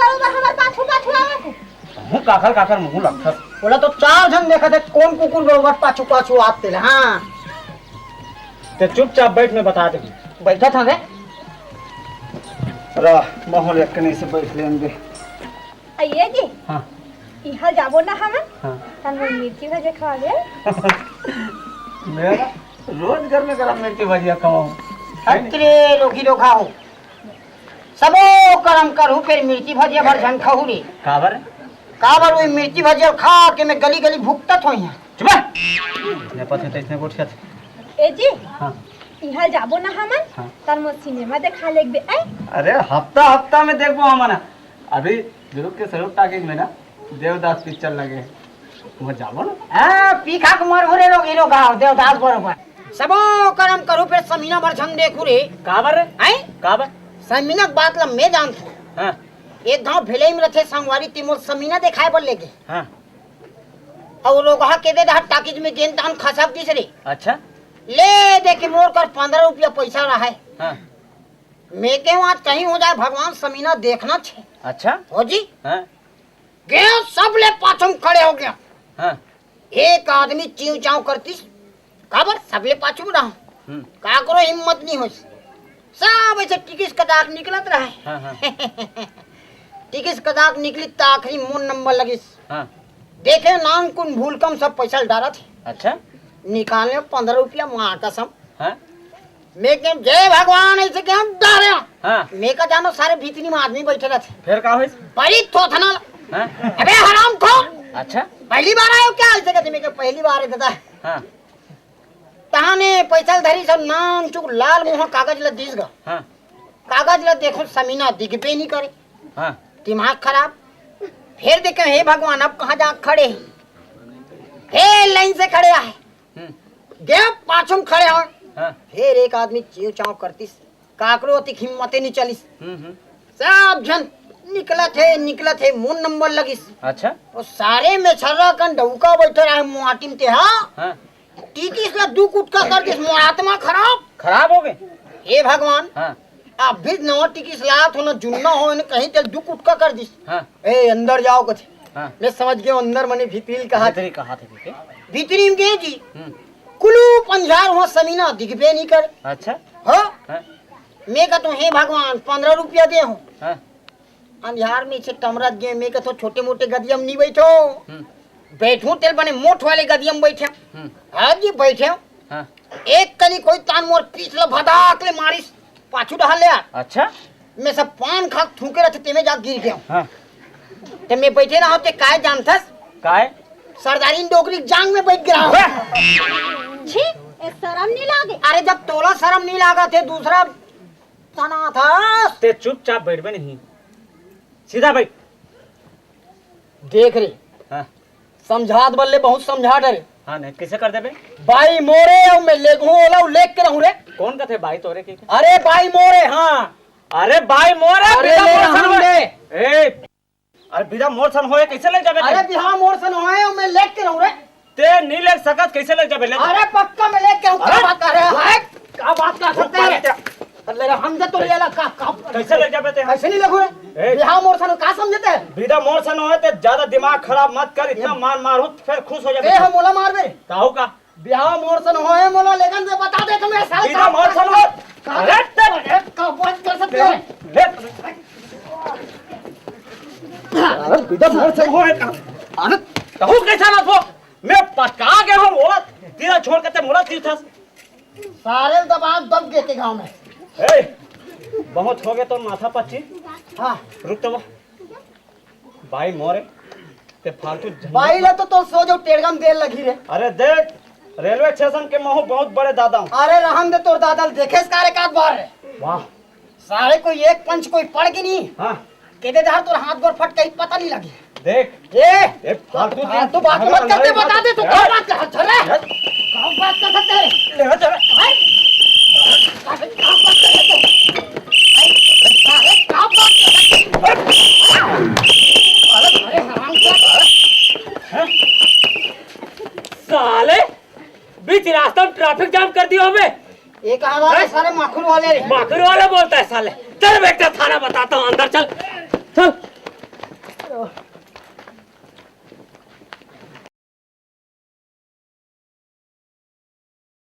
बरोबर हमार पाछू पाछू आवत है। हूं काखर काखर मुंह लगथस। बोला तो चार जन देखा थे कौन कुकुर बरोबर पाछू पाछू आते ले। हां ते चुपचाप बैठ में बता दे। बैठा था रे। अरे माहौल एकने से बैठ लेंगे। आइए जी। हां इहा जाबो ना हम। हां तन मिर्ची भजे खा ले। मेरा रोज घर में गरम मिर्ची भजिया खाऊं। अरे लोगी लो खाओ सबो करम करू फिर मिर्ची भजिया भर झन खाऊ रे। काबर काबर वो मिर्ची भजिया खा के मैं गली गली भुगतत होई है। चुप ने पथे तैसने गोठ छत। ए जी हां इहा जाबो ना हम। हाँ। तन मो सिनेमा देखा लेबे आई। अरे हफ्ता हफ्ता में देखबो हमना। अभी जुरुक के सरूप टाकिंग में ना देवदास पिक्चर लगे वो जाबो ना। हां पीखा कुमार भरे लोग हीरो गाओ देवदास बरोबर सबो करम करू फिर समीना भर झन देखू रे। काबर आई काबर समीना के बात ला मैं जानता। हां एक गांव भेले में रथे संगवारी तिमोर समीना दिखाए बर लेके। हां और लोग कहा के दे दा टाकिज में गेंद तान खसक दिस रे। अच्छा ले दे के मोर कर 15 रुपया पैसा रहा है। हां मैं के आज कहीं हो जाए भगवान समीना देखना छे। अच्छा हो जी हां गए सब ले पाछम खड़े हो गया। हां एक आदमी चीव चाव करती काबर सब ले पाछू रहा। का करो हिम्मत नहीं हो सब ऐसे टिकिस कदाक निकलत रहा है। हां हां टिकिस कदाक निकली त आखिरी मोन नंबर लगी। हां देखे नाम कुन भूल कम सब पैसा डाला थे। अच्छा निकालने 15 रुपया मार कसम। हां मैं के जय भगवान ऐसे के हम डरे। हां मैं का जानो सारे भीतरी में आदमी बैठे रहते। फिर का होइस बड़ी थोथना। हां अबे हराम खो अच्छा पहली बार आयो क्या ऐसे कहते। मैं पहली बार है दादा। हां तहाने पैसा धरी सब नाम चुक लाल मुंह कागज ला दिस गा। हां कागज ला देखो समीना दिखबे नहीं करे। हां दिमाग खराब फिर देखे हे भगवान अब कहाँ जा खड़े हैं। फिर लाइन से खड़े आए गए पाछम खड़े हो। हां फिर एक आदमी चीव चाव करतीस काकरो अति हिम्मते नहीं चलिस। हम्म सब जन निकला थे मुन नंबर लगिस। अच्छा और सारे में छर्रा कन डौका बैठे रहे मुआटिम ते। हां हां टीकिस ला दू कुटका कर दिस मोर आत्मा खराब हो गए। हे भगवान हां अब भी नवा टिकिस लात हो ना जुन्ना हो न कहीं ते दू कुटका कर दिस। हां ए अंदर जाओ कथे। हां मैं समझ गया अंदर मने भीतरी कहा कहा थे भीतरी में गए जी कुलू पंजार हो समीना दिखबे नहीं कर। अच्छा हो हां मैं का तो हे भगवान 15 रुपया दे हो। हां अंधार में से टमरत गए मैं का तो छोटे मोटे गदियम नहीं बैठो बैठू तेल बने मोट वाले गदियम बैठे। हां जी बैठे। हां एक कनी कोई तान मोर पीछला भदाक ले मारिस पाछू डहा ले। अच्छा मैं सब पान खा थूके रहते ते में जा गिर गया। हां ते मैं बैठे ना होते काय जानथस काय सरदारी डोगरी जांग में बैठ गया। छी ए शर्म नहीं लागे। अरे जब तोला शर्म नहीं लागा थे दूसरा तना था। ते चुपचाप बैठ बे नहीं सीधा बैठ। देख रे हां समझात बल्ले बहुत समझा डरे। हां नहीं कैसे कर देबे बाई मोरे और मैं लेगू ओला लेक के रहूं रे। कौन कथे भाई तोरे के अरे बाई मोरे। हां अरे भाई मोरे अरे बिना ले मोर सन हम होए। ले। ए अरे बिना मोर सन होए कैसे लग जाबे अरे बिहार मोर सन होए और मैं लेक के रहूं रे। ते नी लग सकत कैसे लग जाबे ले। अरे पक्का मैं लेक के रहूं। क्या अरे! बात कर रहे हैं क्या बात कर सकते हैं। अरे हमसे तो ले ला का कैसे लग जाबे ते कैसे नहीं लगू रे। बिहार मोर सन का समझते हैं। बिना मोर सन होए ते ज्यादा दिमाग खराब मत कर इतना मार मार हो फिर खुश हो जाबे। ए हम मोला मार बे काहू का बिहार मोर सन होए मोला लेकिन से बता दे तुम्हें साल बिना मोर सन हो अरे का बात कर सकते हैं। ले अरे बिना मोर सन होए का अरे कहू कैसा मत हो मैं पटका गया हूं मोला तेरा छोड़ के ते मोला तीर्थस सारे दबाव दब गए के गांव में। ए बहुत हो गए तो माथा पच्ची। हां रुक तो भाई मोरे ते फालतू बाई ला तो सो जो टेड़गम देर लगी रे। अरे देख रेलवे स्टेशन के महू बहुत बड़े दादा हूं। अरे रहम दे तोर दादल देखे इस कार्य का बार है। वाह सारे कोई एक पंच कोई पड़ के नहीं। हां केदे धार तोर हाथ गोर फट कहीं पता नहीं लगी। देख ए फालतू तू बात मत करते बता दे तू क्या बात कर चल रे। क्या बात कर सकते हैं। ले चल क्या बात कर सकते हो। अरे क्या बात कर सकते अरे हराम का साले बीच रास्ते में ट्रैफिक जाम कर दिया हमें। एक हमारे सारे माखुर वाले रे। माखुर वाला बोलता है साले। चल बेटा थाना बताता हूँ अंदर चल चल तो